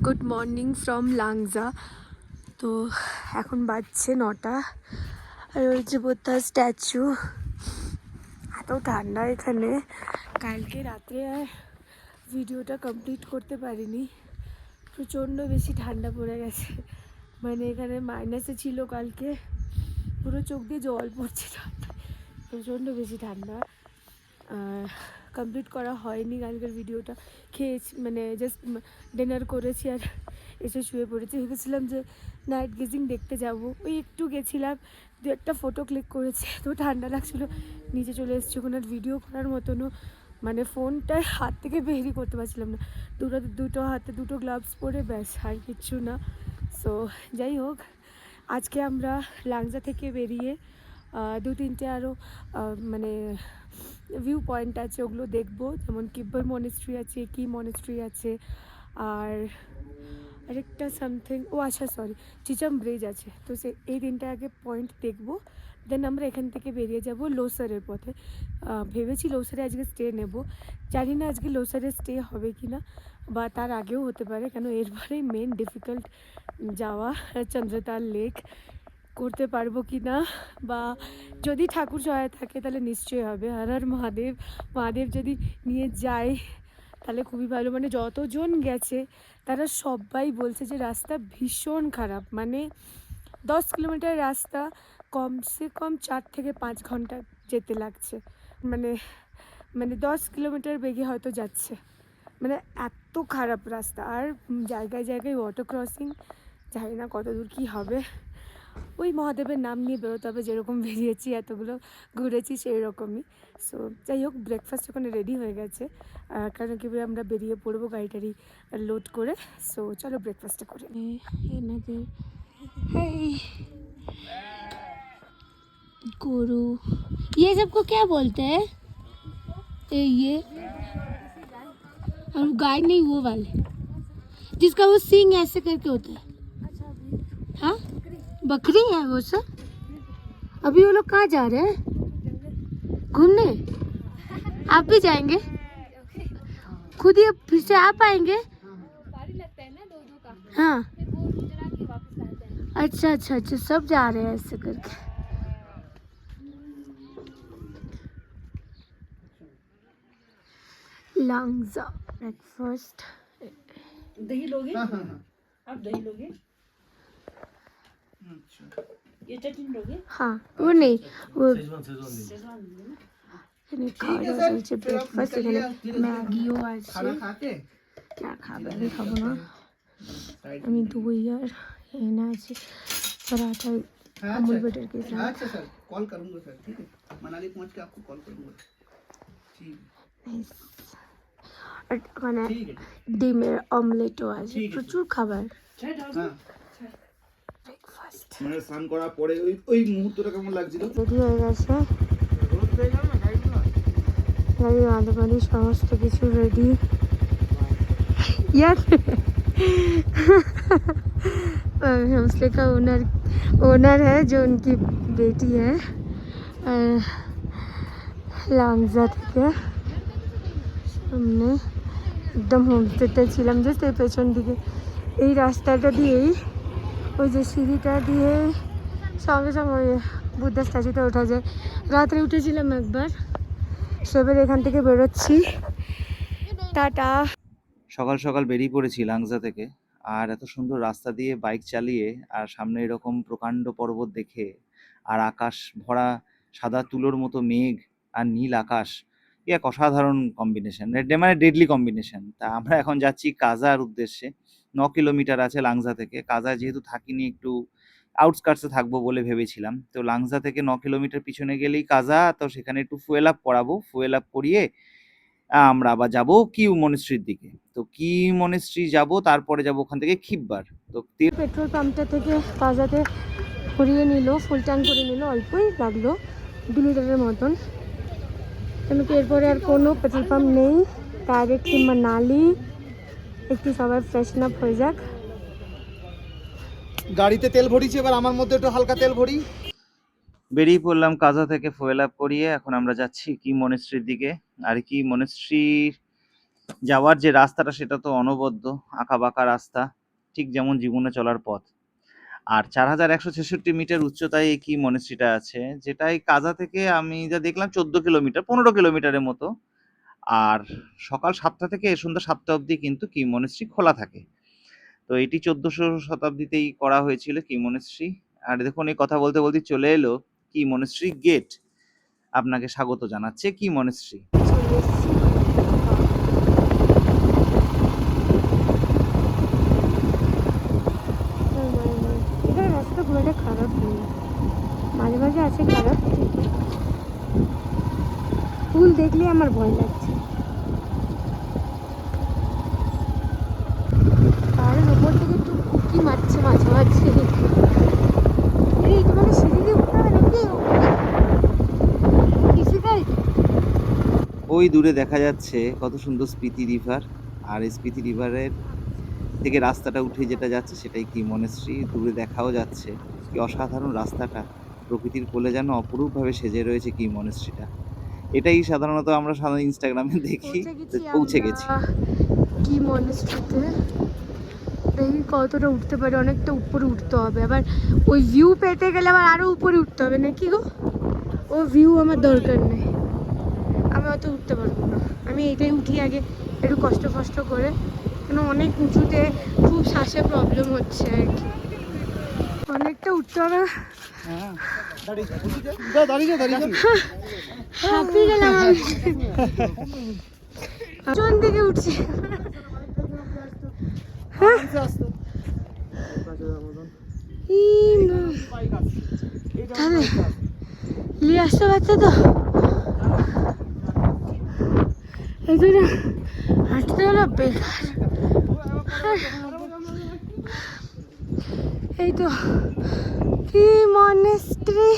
Good morning from Langza. তো এখন বাজছে 9টা আর রয়েছে বোদ্ধা স্ট্যাচু। এত ঠান্ডা এখানে, কালকে রাত্রে আর ভিডিওটা কমপ্লিট করতে পারিনি, প্রচণ্ড বেশি ঠান্ডা পড়ে গেছে। মানে এখানে মাইনাসে ছিল কালকে, পুরো চোখ দিয়ে জল পড়ছে ঠান্ডা, প্রচণ্ড বেশি ঠান্ডা। কমপ্লিট করা হয়নি কালকের ভিডিওটা, খেয়েছি মানে জাস্ট ডিনার করেছি আর এসে শুয়ে পড়েছি। ভেবেছিলাম যে নাইট গেজিং দেখতে যাব, ওই একটু গেছিলাম, দু একটা ফটো ক্লিক করেছি, তো ঠান্ডা লাগছিলো নিচে চলে এসেছি। ওখানে আর ভিডিও করার মতনও মানে ফোনটা হাত থেকে বেরই করতে পারছিলাম না, দুটো হাতে দুটো গ্লাভস পরে ব্যাস, আর কিচ্ছু না। সো যাই হোক, আজকে আমরা লাংজা থেকে বেরিয়ে 2-3টে আরও মানে ভিউ পয়েন্ট আছে, ওগুলো দেখবো। যেমন কিব্বর মনেস্ট্রি আছে, কি মনেস্ট্রি আছে, আর আরেকটা সামথিং, ও আচ্ছা সরি, চিচাম ব্রিজ আছে। তো এই 3টে আগে পয়েন্ট দেখবো, দেন আমরা এখান থেকে বেরিয়ে যাব লোসারের পথে। ভেবেছি লোসারে আজকে স্টে নেব, জানি না আজকে লোসারে স্টে হবে কি না, বা তার আগেও হতে পারে, কেন এরপরেই মেন ডিফিকাল্ট যাওয়া চন্দ্রতাল লেক। করতে পারবো কি না, বা যদি ঠাকুর সহায় থাকে তাহলে নিশ্চয়ই হবে। হর হর মহাদেব, মহাদেব যদি নিয়ে যায় তাহলে খুবই ভালো। মানে যতজন গেছে তারা সবাই বলছে যে রাস্তা ভীষণ খারাপ, মানে 10 কিলোমিটার রাস্তা কমসে কম 4 থেকে 5 ঘন্টা যেতে লাগছে। মানে 10 কিলোমিটার বেগে হয়তো যাচ্ছে, মানে এত খারাপ রাস্তা। আর জায়গায় জায়গায় ওয়াটার ক্রসিং, জানি না কত দূর কী হবে। ওই মহাদেবের নাম নিয়ে বেরোতে হবে, যেরকম বেরিয়েছি এতগুলো ঘুরেছি সেই রকমই। সো যাই হোক, ব্রেকফাস্ট ওখানে রেডি হয়ে গেছে, কারণ কি আমরা বেরিয়ে পড়বো গাড়ি লোড করে। সো চলো ব্রেকফাস্টটা করে এনাদের গরু, ये सबको क्या बोलते हैं? ये और गाय नहीं, वो वाले जिसका वो सींग ऐसे करके होता है। हाँ, बकरी है वो सर। अभी वो लोग कहाँ जा रहे हैं? घूमने? आप भी जाएंगे? खुद ही फिर से आ पाएंगे? हाँ, अच्छा अच्छा अच्छा, सब जा रहे हैं ऐसे करके। लांगजा ब्रेकफास्ट। दही लोगे? हाँ हाँ हाँ। आप दही लोगे? अच्छा। ये चटनी लोगे? हाँ, वो नहीं, वो शेजवान लोगे ना? এখানে খাওয়া দাওয়া চলছে, ব্রেকফাস্ট। এখানে ম্যাগিও আছে। खाना खा के क्या खाবে, আমি খাবো না, আমি দই আর এনে আছে पराठा अमूल बटर के साथ। अच्छा सर, कॉल करूंगा सर, ठीक है, मनाली पहुंच के आपको कॉल करूंगा। ठीक Nice। আর ওখানে ठीक है। ডিমের অমলেটও আছে, ঠিক আছে। প্রচুর খাবার। चाय डाल हाँ, ব্রেকফাস্ট মানে স্নান করার পরে ওই মুহূর্তটা কেমন লাগছিল? রেডি হয়ে গেছে, গাড়ি বাঁধাবাঁধি সমস্ত কিছু রেডি। यार होमस्टे का ओनर है, जो उनकी बेटी है। लांगजा থেকে সামনে একদম হোমস্টেতে ছিলাম, জাস্ট এই পেছন দিকে এই রাস্তাটা দিয়েই, ওই যে সিঁড়িটা দিয়ে সঙ্গে সঙ্গে ওই বুদ্ধা স্ট্যাচুতে ওঠা যায়। রাত্রে উঠেছিলাম একবার, সবের এখান থেকে বেরোচ্ছি, টাটা। সকাল সকাল বেরিয়ে পড়েছি লাংজা থেকে, আর এত সুন্দর রাস্তা দিয়ে বাইক চালিয়ে আর সামনে এরকম প্রকাণ্ড পর্বত দেখে আর আকাশ ভরা সাদা তুলোর মতো মেঘ আর নীল আকাশ, এ এক অসাধারণ কম্বিনেশন, মানে ডেডলি কম্বিনেশন। তা আমরা এখন যাচ্ছি কাজার উদ্দেশ্যে। 9 কিলোমিটার আছে লাংজা থেকে। কাজায় যেহেতু থাকিনি, একটু আউটস্কার্টসে থাকবো বলে ভেবেছিলাম। তো লাংজা থেকে 9 কিলোমিটার পিছনে গেলেই কাজা, তো সেখানে একটু ফুয়েল আপ করাবো। ফুয়েল আপ করিয়ে আমরা আবার যাবো কিউ মনেস্ট্রির দিকে। তো কি মনেস্ট্রি যাব, তারপরে যাব ওখান থেকে খিব্বার। তো পেট্রোল পাম্পটা থেকে কাজাতে ভরিয়ে নিল, ফুল ট্যাঙ্ক করে নিল, অল্পই লাগলো 2 লিটারের মতন। কেন কি এরপরে আর কোনো পেট্রোল পাম্প নেই, ডাইরেক্টলি মানালি। একটু সবাই ফ্রেশন আপ হয়ে যাক। গাড়িতে তেল ভরিছি, এবার আমার মধ্যে একটু হালকা তেল ভরি। বেরিয়ে পড়লাম কাজা থেকে ফুয়েল আপ করিয়ে। এখন আমরা যাচ্ছি কি মনেস্ট্রির দিকে। আর কি মনেস্ট্রির যাওয়ার যে রাস্তাটা সেটা তো অনবদ্য আঁকাবাঁকা রাস্তা, ঠিক যেমন জীবনে চলার পথ। আর 4166 মিটার উচ্চতায় এই কি মনেস্ট্রিটা আছে, যেটা এই কাজা থেকে আমি যা দেখলাম 14 কিলোমিটার, 15 কিলোমিটারের মতো। আর সকাল 7টা থেকে সন্ধ্যা 7টা অবধি কিন্তু কি মনেস্ট্রি খোলা থাকে। তো এটি 1400 শতাব্দীতেই করা হয়েছিল কি মনেস্ট্রি। আর দেখুন এই কথা বলতে বলতে চলে এলো কি মনেস্ট্রি গেট। আপনাকে স্বাগত জানাচ্ছে কি মনেস্ট্রি। চলে এসেছি। এখানে রাস্তা খুব একটা খারাপ নেই, মাঝে মাঝে আছে খারাপ, কিন্তু ফুল দেখলে আমার ভয় লাগছে। পাহাড়ের ওপর থেকে একটু উঁকি মারছে মাঝে মাঝে। এইটা মানে সিঁড়ি দিয়ে উঠতে হবে নাকি? কিছুটাই ওই দূরে দেখা যাচ্ছে কত সুন্দর স্পিতি রিভার। আর এই স্পিতি রিভারের থেকে রাস্তাটা উঠে যেটা যাচ্ছে সেটাই কি মনেস্ট্রি। দূরে দেখাও যাচ্ছে কি অসাধারণ রাস্তাটা, প্রকৃতির কোলে যেন অপরূপভাবে সেজে রয়েছে কি মনেস্ট্রিটা। এটাই সাধারণত আমরা সাধারণ ইনস্টাগ্রামে দেখি। পৌঁছে গেছি কি মনেস্ট্রিতে। দেখি কতটা উঠতে পারে, অনেকটা উপরে উঠতে হবে, আবার ওই ভিউ পেতে গেলে আবার আরো উপরে উঠতে হবে নাকি গো? ও ভিউ আমার দরকার নেই, আমি অত উঠতে পারবো না। আমি এটাই উঠি আগে একটু কষ্ট কষ্ট করে, কেন অনেক উঁচুতে খুব শ্বাসে প্রবলেম হচ্ছে আর কি, অনেকটা উঠতে হবে। হাঁপিয়ে গেলাম আমি, কোন দিকে উঠছি। তাহলে নিয়ে আসতে পারছে তো, এই জন্য হাঁটতে হলো বেকার। এই তো কি মনেস্ট্রি,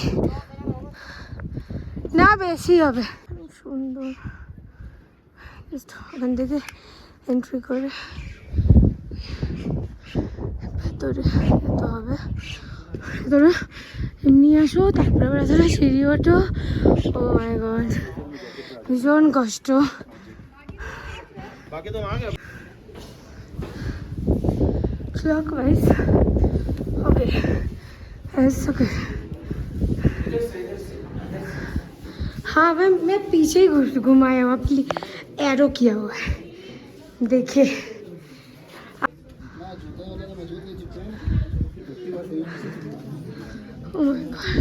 না বেশি হবে, সুন্দর। ওখান থেকে এন্ট্রি করে ভেতরে যেতে হবে, ভেতরে এমনি আসো, তারপরে আবার আসলে সিঁড়ি ওঠো। ও মাই গড, ভীষণ কষ্ট। Clockwise. Okay. It's okay. हाँ मैं पीछे ही घुमाया हुआ, एरो किया हुआ है, देखिए। Oh my God.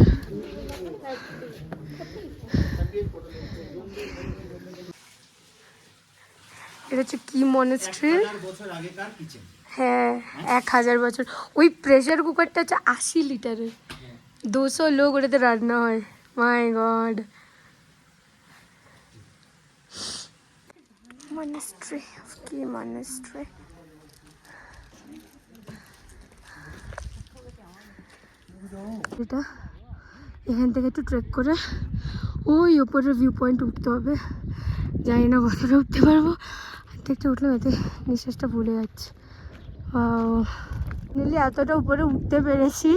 এটা হচ্ছে কি মনেস্ট্রি। হ্যাঁ 1000 বছর। ওই প্রেসার কুকারটা হচ্ছে 80 লিটারের, 200 লোক ওটাতে রান্না হয়। মাই গড। মনেস্ট্রি, কি মনেস্ট্রি। এটা এখান থেকে একটু ট্রেক করে ওই ওপরের ভিউ পয়েন্ট উঠতে হবে, জানি না কতটা উঠতে পারবো। একটা উঠলে এতে নিঃশ্বাসটা ভুলে যাচ্ছে। নিলে এতটা উপরে উঠতে পেরেছি,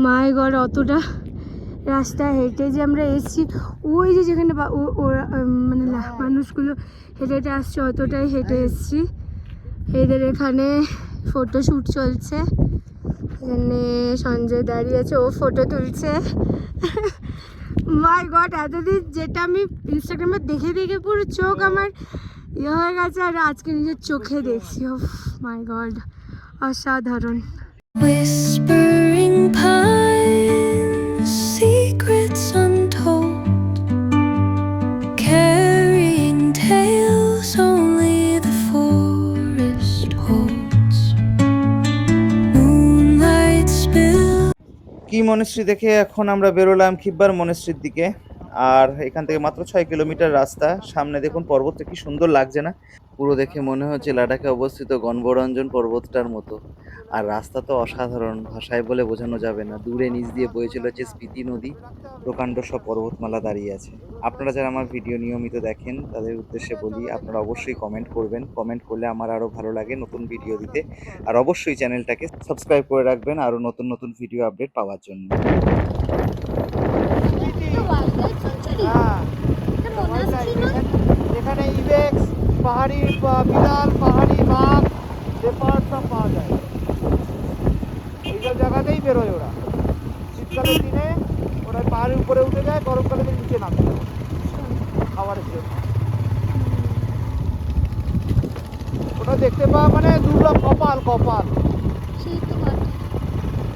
মাই গড। অতটা রাস্তা হেঁটে যে আমরা এসেছি, ওই যে যেখানে মানে মানুষগুলো হেঁটে হেঁটে আসছে, অতটাই হেঁটে এসেছি। এদের এখানে ফটোশ্যুট চলছে, এখানে সঞ্জয় দাঁড়িয়ে আছে, ও ফটো তুলছে। মাই গড, এতদিন যেটা আমি ইনস্টাগ্রামে দেখে দেখে পুরো চোখ আমার ইয়ে হয়ে গেছে, আর আজকে নিজের চোখে দেখছি। ওফ মাই গড, অসাধারণ। Whispering pines, secrets untold, carrying tales only the forest holds. Moonlight spill. কি মনেস্ট্রি দেখে এখন আমরা বেরোলাম খিব্বার মনেস্ট্রির দিকে। আর এখান থেকে মাত্র 6 কিলোমিটার রাস্তা। সামনে দেখুন পর্বতটা কি সুন্দর লাগছে না? পুরো দেখে মনে হচ্ছে লাদাখে অবস্থিত গণবরঞ্জন পর্বতটার মতো। আর রাস্তা তো অসাধারণ, ভাষায় বলে বোঝানো যাবে না। দূরে নিচ দিয়ে বয়ে চলেছে স্পিতি নদী, প্রকাণ্ড সব পর্বতমালা দাঁড়িয়ে আছে। আপনারা যারা আমার ভিডিও নিয়মিত দেখেন তাদের উদ্দেশ্যে বলি, আপনারা অবশ্যই কমেন্ট করবেন। কমেন্ট করলে আমার আরও ভালো লাগে নতুন ভিডিও দিতে। আর অবশ্যই চ্যানেলটাকে সাবস্ক্রাইব করে রাখবেন আরও নতুন নতুন ভিডিও আপডেট পাওয়ার জন্য। এখানে ইবেক্স পাহাড়ি বিড়াল, পাহাড়ি বাঘ, লেপার্ড সব পাওয়া যায়। এইসব জায়গাতেই বেরোয় ওরা। শীতকালের দিনে ওরা পাহাড়ের উপরে উঠে যায়, গরমকালে নিচে নামে খাবারের জন্য। ওটা দেখতে পাওয়া মানে দুর্লভ, কপাল কপাল। সেই তো কথা।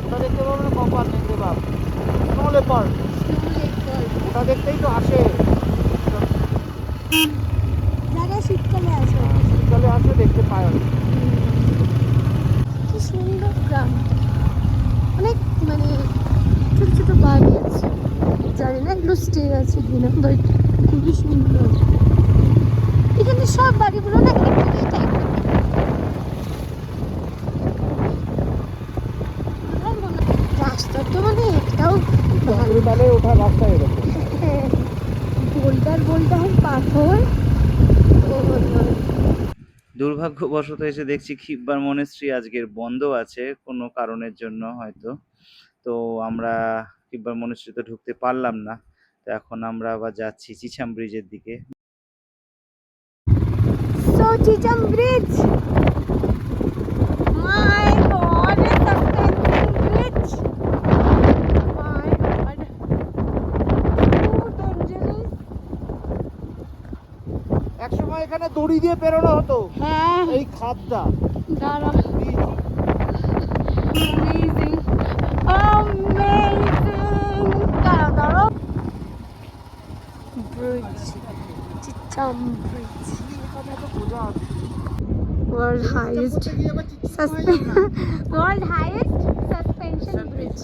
ওটা দেখতে পাওয়া মানে কপাল দেখতে পাব। স্নো লেপার্ড, ওটা দেখতেই তো আসে যারা শীতকালে আসে। শীতকালে আসে, দেখতে পায় অনেক। কি সুন্দর গ্রাম, অনেক মানে ছোট ছোট বাড়ি আছে, জানি না এগুলো স্টে আছে কিনা, বাট খুবই সুন্দর। এখানে সব বাড়িগুলো না একই টাইপের। রাস্তা তো মানে একটাও ভালো, তাহলে ওঠার রাস্তা এরকম। বোল্ডার বোল্ডার পাথর। দুর্ভাগ্যবশত এসে দেখছি খিব্বার মনেস্ট্রি আজকের বন্ধ আছে কোনো কারণের জন্য হয়তো। তো আমরা খিব্বার মনেস্ট্রিতে ঢুকতে পারলাম না। তো এখন আমরা আবার যাচ্ছি চিছাম ব্রিজের দিকে। So Chicham Bridge, my God, a suspension bridge. My God, so dangerous. একসময় এখানে দড়ি দিয়ে পেরোনো হতো হ্যাঁ, এই খাদটা। দাঁড়া, amazing, amazing. দাঁড়াও দাঁড়াও, bridge, Chicham Bridge. World highest suspension bridge.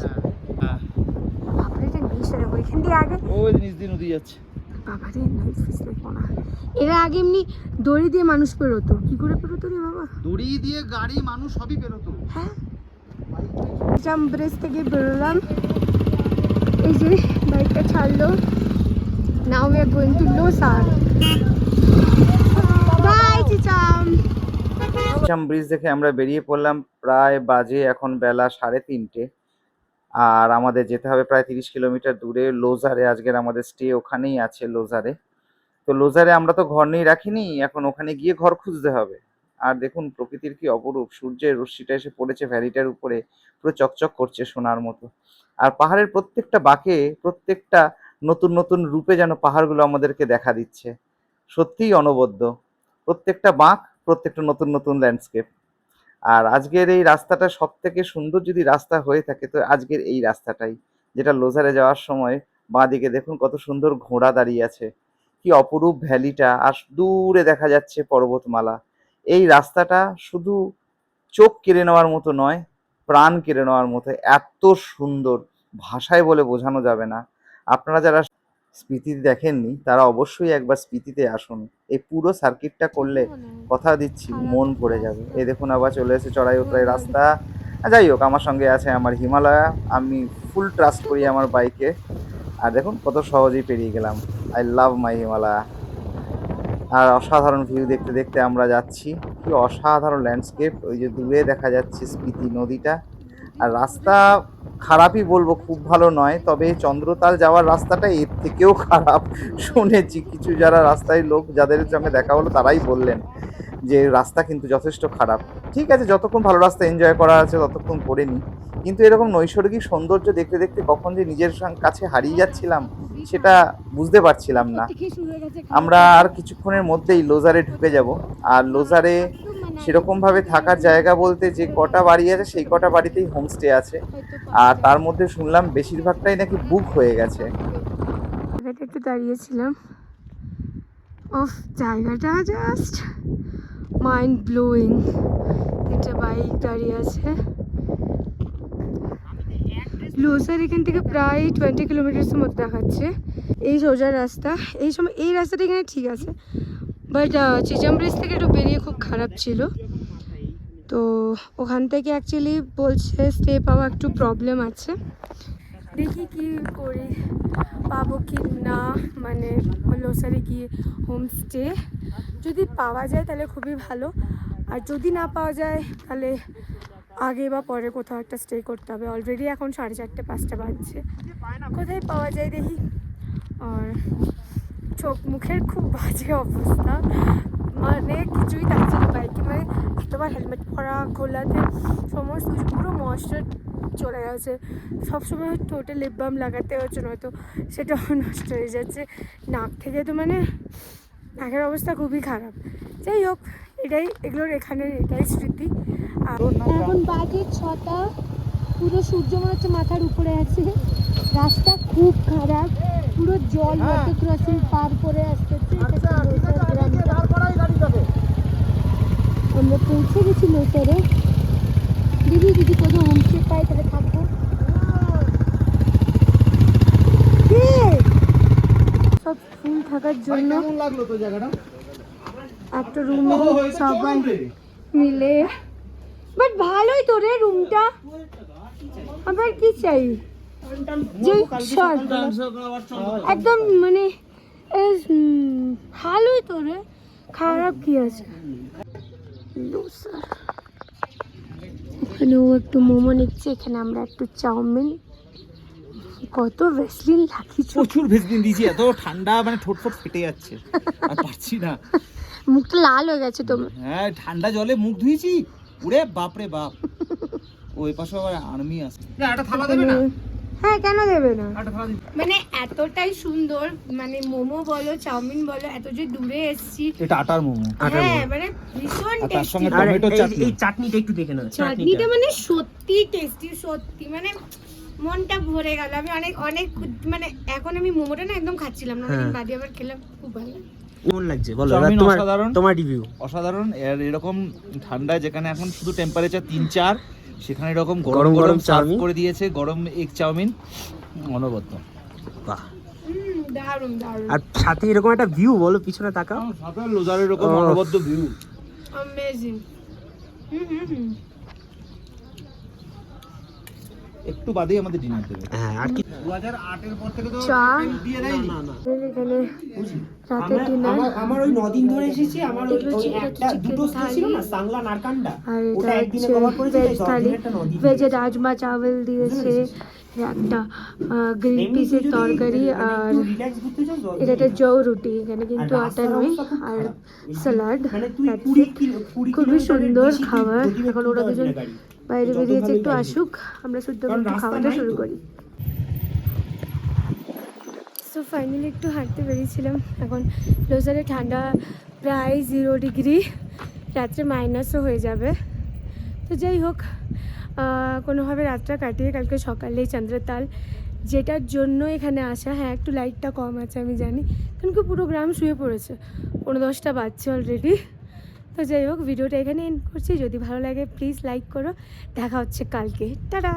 বাবারে, এটা নিয়ে সরে ওইখান দিয়ে আগে। ওই নিচ দিয়ে নদী যাচ্ছে। বাবারে, নাইস ফিসলে পড়া। এরা আগে এমনি দড়ি দিয়ে মানুষ পেরোতো। কি করে পেরোতো রে বাবা? দড়ি দিয়ে গাড়ি মানুষ সবই বেরোতো। হ্যাঁ, চিচাম ব্রিজ থেকে বেরোলাম। এই যে বাইকটা ছাড়লো। Now we are going to Losar. By Chicham. Chicham bridge দেখে আমরা বেরিয়ে পড়লাম। প্রায় বাজে এখন বেলা 3:30, আর আমাদের যেতে হবে প্রায় 30 কিলোমিটার দূরে লোজারে। আজকের আমাদের স্টে ওখানেই আছে লোজারে। তো লোজারে আমরা তো ঘর নিয়ে রাখিনি, এখন ওখানে গিয়ে ঘর খুঁজতে হবে। আর দেখুন প্রকৃতির কি অপরূপ, সূর্যের রশ্মিটা এসে পড়েছে ভ্যালিটার উপরে, পুরো চকচক করছে সোনার মতো। আর পাহাড়ের প্রত্যেকটা বাঁকে, প্রত্যেকটা নতুন নতুন রূপে যেন পাহাড়গুলো আমাদেরকে দেখা দিচ্ছে। সত্যিই অনবদ্য, প্রত্যেকটা বাঁক, প্রত্যেকটা নতুন নতুন ল্যান্ডস্কেপ। আর আজকের এই রাস্তাটা সব থেকে সুন্দর যদি রাস্তা হয়ে থাকে তো আজকের এই রাস্তাটাই, যেটা লোজারে যাওয়ার সময় বাঁদিকে দেখুন কত সুন্দর ঘোড়া দাঁড়িয়ে আছে, কি অপরূপ ভ্যালিটা, আর দূরে দেখা যাচ্ছে পর্বতমালা। এই রাস্তাটা শুধু চোখ কেড়ে নেওয়ার মতো নয়, প্রাণ কেড়ে নেওয়ার মতো, এত সুন্দর, ভাষায় বলে বোঝানো যাবে না। আপনারা যারা স্পিতি দেখেননি তারা অবশ্যই একবার স্পিতিতে আসুন। এই পুরো সার্কিটটা করলে কথা দিচ্ছি মন ভরে যাবে। এই দেখুন আবার চলে এসে চড়াই উতরাই রাস্তা। যাই হোক, আমার সঙ্গে আছে আমার হিমালয়া, আমি ফুল ট্রাস্ট করি আমার বাইকে। আর দেখুন কত সহজেই পেরিয়ে গেলাম। আই লাভ মাই হিমালয়া। আর অসাধারণ ভিউ দেখতে দেখতে আমরা যাচ্ছি, কি অসাধারণ ল্যান্ডস্কেপ। ওই যে দূরে দেখা যাচ্ছে স্পিতি নদীটা। আর রাস্তা খারাপই বলবো, খুব ভালো নয়, তবে চন্দ্রতাল যাওয়ার রাস্তাটা এর থেকেও খারাপ শুনেছি। কিছু যারা রাস্তায় লোক যাদের সঙ্গে দেখা হলো তারাই বললেন যে রাস্তা কিন্তু যথেষ্ট খারাপ। ঠিক আছে, যতক্ষণ ভালো রাস্তা এনজয় করা আছে ততক্ষণ করে নিই, কিন্তু এরকম নৈসর্গিক সৌন্দর্য দেখতে দেখতে কখন যে নিজের কাছে হারিয়ে যাচ্ছিলাম সেটা বুঝতে পারছিলাম না। আমরা আর কিছুক্ষণের মধ্যেই লোজারে ঢুকে যাব। আর লোজারে সেরকমভাবে থাকার জায়গা বলতে যে কটা বাড়ি আছে সেই কটা বাড়িতেই হোমস্টে আছে, আর তার মধ্যে শুনলাম বেশিরভাগটাই নাকি বুক হয়ে গেছে। একটু দাঁড়িয়েছিলাম, অফ জায়গাটা জাস্ট মাইন্ড ব্লোয়িং। তিনটা বাইক দাঁড়িয়ে আছে। লোসার এখান থেকে প্রায় 20 কিলোমিটার্সের মধ্যে দেখাচ্ছে। এই সোজা রাস্তা, এই সময় এই রাস্তাটা এখানে ঠিক আছে, বাট চিচাম ব্রিজ থেকে একটু বেরিয়ে খুব খারাপ ছিল। তো ওখান থেকে অ্যাকচুয়ালি বলছে স্টে পাওয়া একটু প্রবলেম আছে। দেখি কি করি, পাবো কি না, মানে লোসারে গিয়ে হোমস্টে যদি পাওয়া যায় তাহলে খুবই ভালো, আর যদি না পাওয়া যায় তাহলে আগে বা পরে কোথাও একটা স্টে করতে হবে। অলরেডি এখন 4:30-5টা বাজছে, কোথায় পাওয়া যায় দেখি। আর চোখ মুখের খুব বাজে অবস্থা, অনেক কিছুই থাকছিল বাইকে, মানে এতবার হেলমেট পরা খোলাতে সমস্ত কিছু পুরো ময়েশ্চার চলে গেছে। সবসময় ঠোঁটে লিপ বাম লাগাতে হচ্ছে, নয়তো সেটাও নষ্ট হয়ে যাচ্ছে নাক থেকে, তো মানে নাকের অবস্থা খুবই খারাপ। যাই হোক, এগুলোর এখানের এটাই স্মৃতি। এখন বাজে 6টা, পুরো সূর্য মনে হচ্ছে মাথার উপরে আছে, রাস্তা খুব খারাপ, পুরো জল ওয়াটার ক্রসিং পার করে আসতে হচ্ছে। আমরা পৌঁছে গেছি লোসারে। দিদি কোনো হোমস্টে পাই তাহলে থাকবো। সব ফুল থাকার জন্য কেমন লাগলো তো জায়গাটা? একটা রুমে সবাই মিলে, বাট ভালোই তো রে রুমটা, আবার কি চাই যে একদম মানে ভালোই তো রে, খারাপ কি আছে। এখানে ও একটু মোমো নিচ্ছে, এখানে আমরা একটু চাউমিন। কত ভেসলিন লাগিয়েছো, প্রচুর ভেজলিন দিয়েছি, এত ঠান্ডা মানে ঠোঁট ফোট ফেটে যাচ্ছে, আর পারছি না। মুখটা লাল হয়ে গেছে তোমার। হ্যাঁ, ঠান্ডা জলে মুখ ধুয়েছি, উড়ে বাপরে বাপ। ওই পাশে আবার আর্মি আছে। না, একটা থালা দেবে না? হ্যাঁ, কেন দেবে না? একটা থালা দিন। মানে এতটাই সুন্দর, মানে মোমো বলো চাউমিন বলো, এত যে দূরে এসেছি। এটা আটার মোমো। হ্যাঁ, মানে ভীষণ আর তার টেস্টি। সঙ্গে টমেটো চাটনি। এই চাটনিটা একটু দেখে নাও। চাটনিটা মানে সত্যি টেস্টি, সত্যি মানে মনটা ভরে গেল। আমি অনেক অনেক মানে এখন আমি মোমোটা না একদম খাচ্ছিলাম না, অনেকদিন বাদে আবার খেলাম, খুব ভালো লাগে। কেমন লাগছে বলো, চাউমিন তোমার অসাধারণ। তোমার রিভিউ। অসাধারণ। আর এরকম ঠান্ডায় যেখানে এখন শুধু টেম্পারেচার 3-4, সেখানে এরকম গরম গরম গরম সার্ভ চাউমিন করে দিয়েছে, গরম এগ চাউমিন, অনবদ্য। বাহ। দারুণ দারুণ, আর সাথে এরকম একটা ভিউ, বলো পিছনে তাকাও। সাথে লোজারের এরকম অনবদ্য ভিউ। অ্যামেজিং। একটু বাদেই আমাদের ডিনার দেবে। হ্যাঁ, আর কি 2008 এর পর থেকে তো চা দিয়ে দেয়নি। এখানে রাতের ডিনার। আমার ওই 9 দিন ধরে এসেছি, আমার এগুলো হচ্ছে- এটা হচ্ছে দুটো chicken ছিল না, থালি। সাংলা নারকান্ডা, আর ওটা এটা একদিনে হচ্ছে কভার করেছি, ভেজ তাই থালি, 10 দিনেরটা 9 দিন। ভেজে রাজমা চাওয়াল দিয়েছে, একটা গ্রিন পিসের তরকারি, আর রিল্যাক্স ঘুরতে চাও তো? এটা একটা জৌ রুটি, এখানে কিন্তু আর আটা রাস্তার নয়, অবস্থা খুব আর খারাপ। স্যালাড। মানে তুই 20 খুবই সুন্দর বেশি তুই খাবার। গতিবেগ এখন তুলতে ওরা পারবি দুজন না গাড়ি। বাইরে যত বেরিয়েছে, ভালোই একটু গাড়ি। আসুক, আমরা শুদ্ধ কারণ একটু রাস্তা খাওয়াটা নাই শুরু তো। করি। সো ফাইনালি একটু হাঁটতে বেরিয়েছিলাম। এখন লোসারে ঠান্ডা প্রায় 0 ডিগ্রি, রাত্রে মাইনাসও হয়ে যাবে। তো যাই হোক, কোনোভাবে রাতটা কাটিয়ে কালকে সকালেই চন্দ্রতাল, যেটার জন্য এখানে আসা। হ্যাঁ, একটু লাইটটা কম আছে আমি জানি, কারণ কি পুরো গ্রাম শুয়ে পড়েছে, 9:10টা বাজছে অলরেডি। তো যাই হোক, ভিডিওটা এখানে এন্ড করছি। যদি ভালো লাগে প্লিজ লাইক করো। দেখা হচ্ছে কালকে, টাটা।